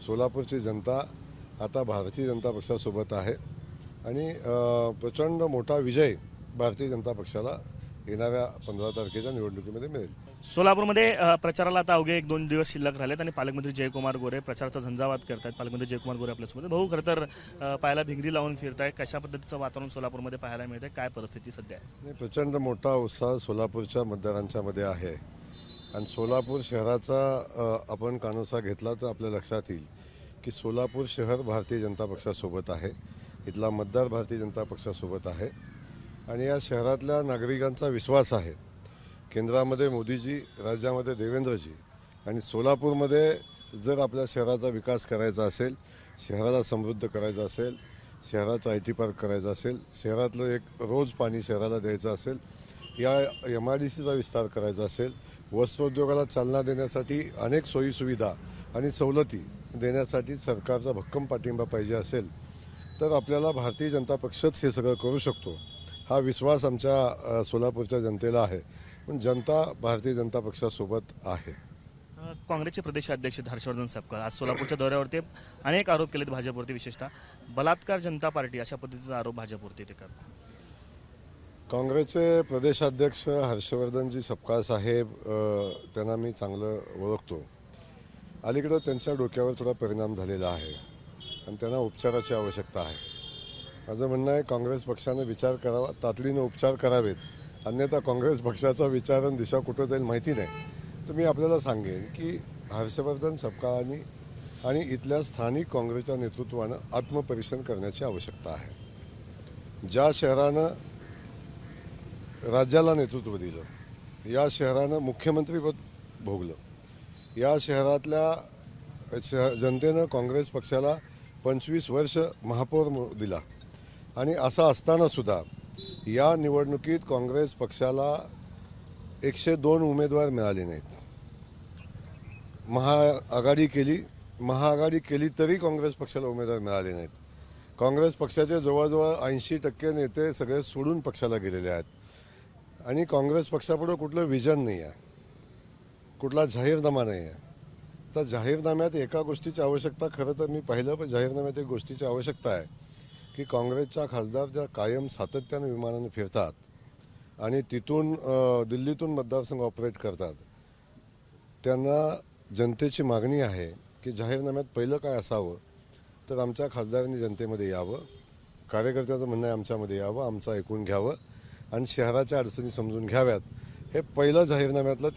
सोलापूरची जनता आता भारतीय जनता पक्षासोबत आहे आणि प्रचंड मोठा विजय भारतीय जनता पक्षाला येणाऱ्या 15 तारखेच्या निवडणुकीमध्ये मिळेल. सोलापूरमध्ये प्रचाराला आता अवघे 1-2 दिवस शिल्लक राहिलेत आणि पालकमंत्री जयकुमार गोरे प्रचाराचा झंझावात करतायत. पालकमंत्री जयकुमार गोरे आपल्यासोबत. भाऊ, खरं तर पायाला भिंगरी लावून फिरताय. कशा पद्धतीचं वातावरण सोलापूरमध्ये पाहायला मिळतंय? काय परिस्थिती सध्या आहे? प्रचंड मोठा उत्साह सोलापूरच्या मतदारांच्या मध्ये आहे आणि सोलापूर शहराचा आपण कानोसा घेतला तर आपल्या लक्षात येईल की सोलापूर शहर भारतीय जनता पक्षासोबत आहे. इथला मतदार भारतीय जनता पक्षासोबत आहे आणि या शहरातल्या नागरिकांचा विश्वास आहे. केंद्रामध्ये मोदीजी, राज्यामध्ये देवेंद्रजी आणि सोलापूरमध्ये जर आपल्या शहराचा विकास करायचा असेल, शहराला समृद्ध करायचं असेल, शहराचा IT पार्क करायचा असेल, शहरातलं एक रोज पाणी शहराला द्यायचं असेल, या MIDCचा विस्तार करायचा असेल, वस्त्रोद्योगाला चालना देण्यासाठी अनेक सोयीसुविधा आणि सवलती देण्यासाठी सरकारचा भक्कम पाठिंबा पाहिजे असेल तर आपल्याला भारतीय जनता पक्षच हे सगळं करू शकतो. हा विश्वास आमच्या सोलापूरच्या जनतेला आहे. पण जनता भारतीय जनता पक्षासोबत आहे. काँग्रेसचे प्रदेशाध्यक्ष हर्षवर्धन सपकाळ आज सोलापूरच्या दौऱ्यावरती अनेक आरोप केलेत भाजपवरती, विशेषतः बलात्कार जनता पार्टी अशा पद्धतीचा आरोप भाजपवरती ते करतात. काँग्रेसचे प्रदेशाध्यक्ष हर्षवर्धनजी सपकाळ साहेब त्यांना मी चांगलं ओळखतो. अलीकडं त्यांच्या डोक्यावर थोडा परिणाम झालेला आहे आणि त्यांना उपचाराची आवश्यकता आहे. माझं म्हणणं आहे काँग्रेस पक्षाने विचार करावा, तातडीनं उपचार करावेत. अन्यथा काँग्रेस पक्षाचा विचार आणि दिशा कुठं जाईल माहिती नाही. तर मी आपल्याला सांगेन की हर्षवर्धन सपकाळांनी आणि इथल्या स्थानिक काँग्रेसच्या नेतृत्वानं आत्मपरीक्षण करण्याची आवश्यकता आहे. ज्या शहरानं राज्याला नेतृत्व दिलं, या शहरानं मुख्यमंत्रीपद भोगलं, या शहरातल्या जनतेनं काँग्रेस पक्षाला 25 वर्ष महापौर दिला आणि असं असतानासुद्धा या निवडणुकीत काँग्रेस पक्षाला 102 उमेदवार मिळाले नाहीत. महाआघाडी केली तरी काँग्रेस पक्षाला उमेदवार मिळाले नाहीत. काँग्रेस पक्षाचे जवळजवळ 80% नेते सगळे सोडून पक्षाला गेलेले आहेत आणि काँग्रेस पक्षापुढे कुठलं विजन नाही आहे, कुठला जाहीरनामा नाही आहे. तर जाहीरनाम्यात एका गोष्टीची आवश्यकता, खरं तर मी पाहिलं पण जाहीरनाम्यात एक गोष्टीची आवश्यकता आहे की काँग्रेसच्या खासदार ज्या कायम सातत्यानं विमानाने फिरतात आणि तिथून दिल्लीतून मतदारसंघ ऑपरेट करतात, त्यांना जनतेची मागणी आहे की जाहीरनाम्यात पहिलं काय असावं तर आमच्या खासदारांनी जनतेमध्ये यावं, कार्यकर्त्याचं म्हणणं आहे आमच्यामध्ये यावं, आमचं ऐकून घ्यावं आणि शहराच्या अडचणी समजून घ्याव्यात. हे पहिलं जाहीरनाम्यातलं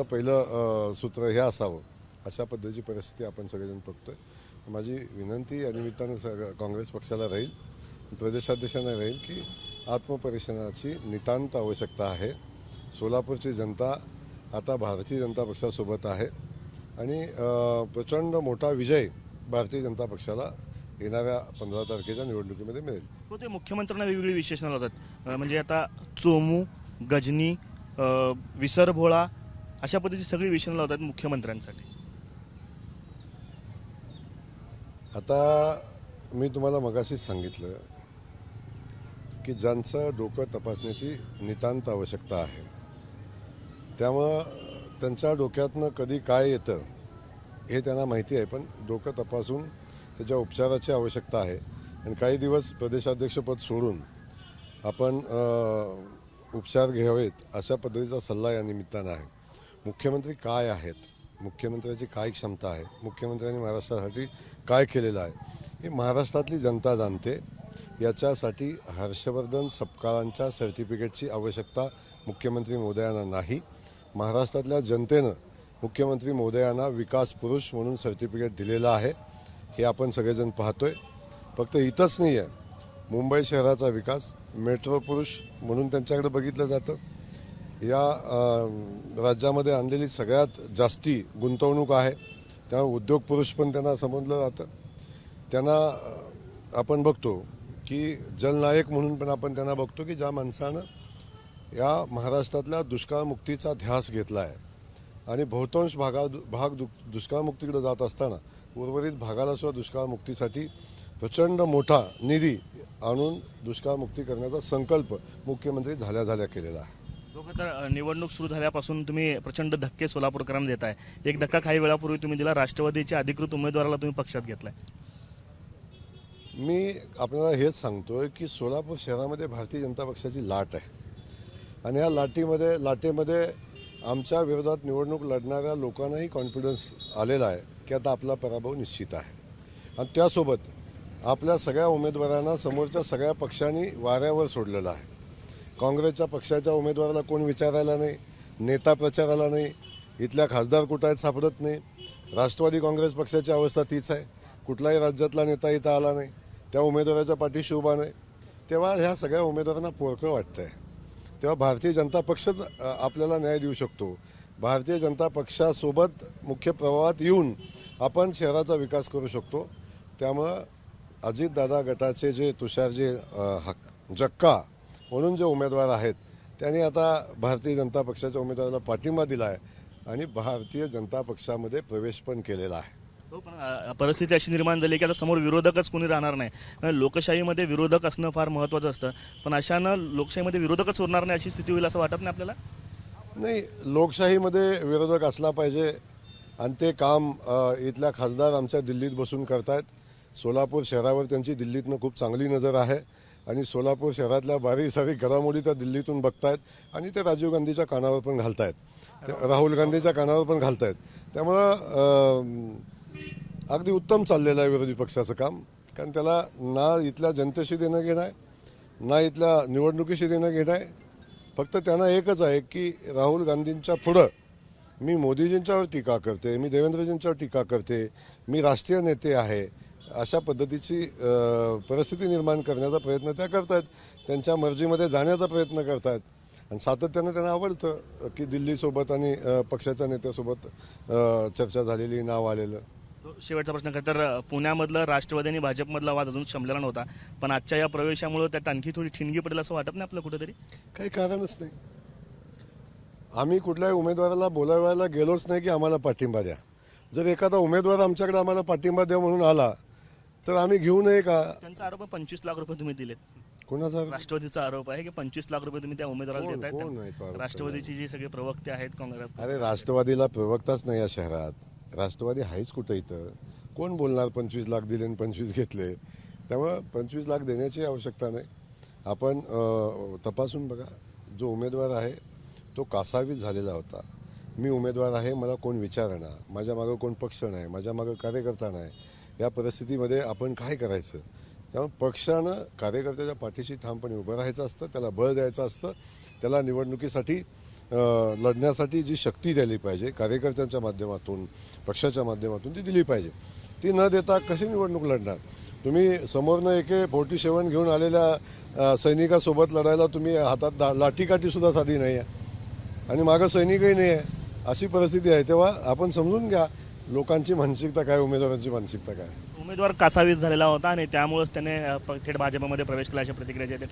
पहिलं सूत्र हे असावं. अशा पद्धतीची परिस्थिती आपण सगळेजण बघतोय. माझी विनंती या निमित्तानं काँग्रेस पक्षाला राहील, प्रदेशाध्यक्षांना राहील की आत्मपरीक्षणाची नितांत आवश्यकता आहे. सोलापूरची जनता आता भारतीय जनता पक्षासोबत आहे आणि प्रचंड मोठा विजय भारतीय जनता पक्षाला येणाऱ्या 15 तारखेच्या निवडणुकीमध्ये मिळेल. हो, ते मुख्यमंत्र्यांना वेगवेगळी विशेषणं लावतात. म्हणजे आता चोमू, गजनी, विसरभोळा अशा पद्धतीची सगळी विशेषणं लावतात मुख्यमंत्र्यांसाठी. आता मी तुम्हाला मगाशीच सांगितलं की ज्यांचं डोकं तपासण्याची नितांत आवश्यकता आहे, त्यामुळं त्यांच्या डोक्यातनं कधी काय येतं हे त्यांना माहिती आहे. पण डोकं तपासून त्याच्या उपचाराची आवश्यकता आहे आणि काही दिवस प्रदेशाध्यक्षपद सोडून आपण उपचार घ्यावेत अशा पद्धतीचा सल्ला या निमित्तानं आहे. मुख्यमंत्री काय आहेत, मुख्यमंत्र्याची काय क्षमता आहे, मुख्यमंत्र्यांनी महाराष्ट्रासाठी काय केलेलं आहे हे महाराष्ट्रातली जनता जाणते. याच्यासाठी हर्षवर्धन सपकाळांच्या सर्टिफिकेटची आवश्यकता मुख्यमंत्री महोदयांना नाही. महाराष्ट्रातल्या जनतेनं मुख्यमंत्री महोदयांना विकास पुरुष म्हणून सर्टिफिकेट दिलेलं आहे. हे आपण सगळेजण पाहतोय. फक्त इथंच नाही आहे, मुंबई शहराचा विकास मेट्रो पुरुष म्हणून त्यांच्याकडे बघितलं जातं. या राज्यामध्ये आणलेली सगळ्यात जास्ती गुंतवणूक आहे, त्यामुळे उद्योग पुरुष पण त्यांना समजलं जातं. त्यांना आपण बघतो की जलनायक म्हणून पण आपण त्यांना बघतो की ज्या माणसानं या महाराष्ट्रातल्या दुष्काळमुक्तीचा ध्यास घेतला आहे आणि बहुतांश भाग दुष्काळमुक्तीकडे जात असताना उर्वरित भागाला सुद्धा दुष्काळमुक्तीसाठी प्रचंड मोठा निधी आणून दुष्काळमुक्ती करण्याचा संकल्प मुख्यमंत्री झाल्या केलेला आहे. लोक तर निवडणूक सुरू झाल्यापासून तुम्ही प्रचंड धक्के सोलापूरकरांना देताय. एक धक्का काही वेळापूर्वी तुम्ही दिला, राष्ट्रवादीच्या अधिकृत उमेदवाराला तुम्ही पक्षात घेतलाय. मी आपल्याला हेच सांगतोय की सोलापूर शहरामध्ये भारतीय जनता पक्षाची लाट आहे आणि ह्या लाटेमध्ये आमच्या विरोधात निवडणूक लढणाऱ्या लोकांनाही कॉन्फिडन्स आलेला आहे की आता आपला पराभव निश्चित आहे. आणि त्यासोबत आपल्या सगळ्या उमेदवारांना समोरच्या सगळ्या पक्षांनी वाऱ्यावर सोडलेलं आहे. काँग्रेसच्या पक्षाच्या उमेदवाराला कोण विचारायला नाही, नेता प्रचाराला नाही, इथल्या खासदार कुठं आहेत सापडत नाही. राष्ट्रवादी काँग्रेस पक्षाची अवस्था तीच आहे. कुठलाही राज्यातला नेता इथं आला नाही, त्या उमेदवाराच्या पाठीशी उभा नाही. तेव्हा ह्या सगळ्या उमेदवारांना पोरकं वाटतंय. तेव्हा भारतीय जनता पक्षच आपल्याला न्याय देऊ शकतो. भारतीय जनता पक्षासोबत मुख्य प्रवाहात येऊन आपण शहराचा विकास करू शकतो. त्यामुळं अजितदादा गटाचे जे तुषारजी जक्का म्हणून जे उमेदवार आहेत त्यांनी आता भारतीय जनता पक्षाच्या उमेदवाराला पाठिंबा दिला आहे आणि भारतीय जनता पक्षामध्ये प्रवेश पण केलेला आहे. हो, पण परिस्थिती अशी निर्माण झाली की आता समोर विरोधकच कोणी राहणार नाही. लोकशाहीमध्ये विरोधक असणं फार महत्त्वाचं असतं, पण अशानं लोकशाहीमध्ये विरोधकच उरणार नाही अशी स्थिती होईल असं वाटत नाही आपल्याला? नाही, लोकशाहीमध्ये विरोधक असला पाहिजे आणि ते काम इथल्या खासदार आमच्या दिल्लीत बसून करतायत. सोलापूर शहरावर त्यांची दिल्लीतनं खूप चांगली नजर आहे आणि सोलापूर शहरातल्या बारीक सारीक घडामोडी त्या दिल्लीतून बघतायत आणि ते राजीव गांधीच्या कानावर पण घालतायत, राहुल गांधीच्या कानावर पण घालतायत. त्यामुळं अगदी उत्तम चाललेलं आहे विरोधी पक्षाचं काम. कारण त्याला ना इथल्या जनतेशी देणं घेणं आहे, ना इथल्या निवडणुकीशी देणं घेणं आहे. फक्त त्यांना एकच आहे की राहुल गांधींच्या पुढं मी मोदीजींच्यावर टीका करते, मी देवेंद्रजींच्यावर टीका करते, मी राष्ट्रीय नेते आहे, अशा पद्धतीची परिस्थिती निर्माण करण्याचा प्रयत्न त्या करतायत. त्यांच्या मर्जीमध्ये जाण्याचा प्रयत्न करतायत आणि सातत्यानं त्यांना आवडतं की दिल्लीसोबत आणि पक्षाच्या नेत्यासोबत चर्चा झालेली, नाव आलेलं. शेवटचा प्रश्न काय तर पुण्यामधलं राष्ट्रवादी आणि भाजपमधला वाद अजून शमलेला नव्हता, पण आजच्या या प्रवेशामुळे त्यात आणखी थोडी ठिणगी पडेल असं वाटत नाही आपलं कुठेतरी? काही कारणच नाही. आम्ही कुठल्याही उमेदवाराला बोलावायला गेलोच नाही की आम्हाला पाठिंबा द्या. जर एखादा उमेदवार आमच्याकडे आम्हाला पाठिंबा द्या म्हणून आला तर आम्ही घेऊ नये का? त्यांचा आरोप आहे 25 लाख रुपये तुम्ही दिलेत. कोणाचा? राष्ट्रवादीचा आरोप आहे की 25 लाख रुपये तुम्ही त्या उमेदवाराला कोण आहे तो देतायत. आरोप राष्ट्रवादीचे जे सगळे प्रवक्ते आहेत काँग्रेस. अरे राष्ट्रवादीला प्रवक्ताच नाही या शहरात. राष्ट्रवादी आहेच कुठं इथं? कोण बोलणार 25 लाख दिले आणि 25 घेतले? त्यामुळं 25 लाख देण्याची आवश्यकता नाही. आपण तपासून बघा. जो उमेदवार आहे तो कासावीस झालेला होता. मी उमेदवार आहे, मला कोण विचारणा, माझ्या मागं कोण पक्ष नाही, माझ्या मागं कार्यकर्ता नाही. या परिस्थितीमध्ये आपण काय करायचं? त्यामुळे पक्षानं कार्यकर्त्याच्या पाठीशी ठामपणे उभं राहायचं असतं, त्याला बळ द्यायचं असतं, त्याला निवडणुकीसाठी लढण्यासाठी जी शक्ती द्यायला पाहिजे कार्यकर्त्यांच्या माध्यमातून, पक्षाच्या माध्यमातून ती दिली पाहिजे. ती न देता कशी निवडणूक लढणार? तुम्ही समोरनं AK-47 घेऊन आलेल्या सैनिकासोबत लढायला तुम्ही हातात लाठीकाठीसुद्धा साधी नाही आहे आणि मागं सैनिकही नाही आहे. अशी परिस्थिती आहे. तेव्हा आपण समजून घ्या लोकांची मानसिकता काय, उमेदवारांची मानसिकता काय. उमेदवार कासावीस झालेला होता आणि त्यामुळेच त्याने थेट भाजपमध्ये प्रवेश केला अशा प्रतिक्रिया जे ते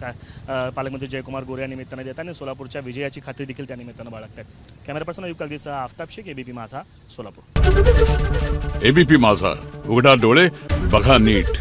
पालकमंत्री जयकुमार गोरे या निमित्तानं देतात आणि सोलापूरच्या विजयाची खात्री देखील त्या निमित्तानं बाळगतात. कॅमेरा पर्सन अयुब कालगीसह आफताब शेख, ABP माझा, सोलापूर. ABP माझा, उघडा डोळे बघा नीट.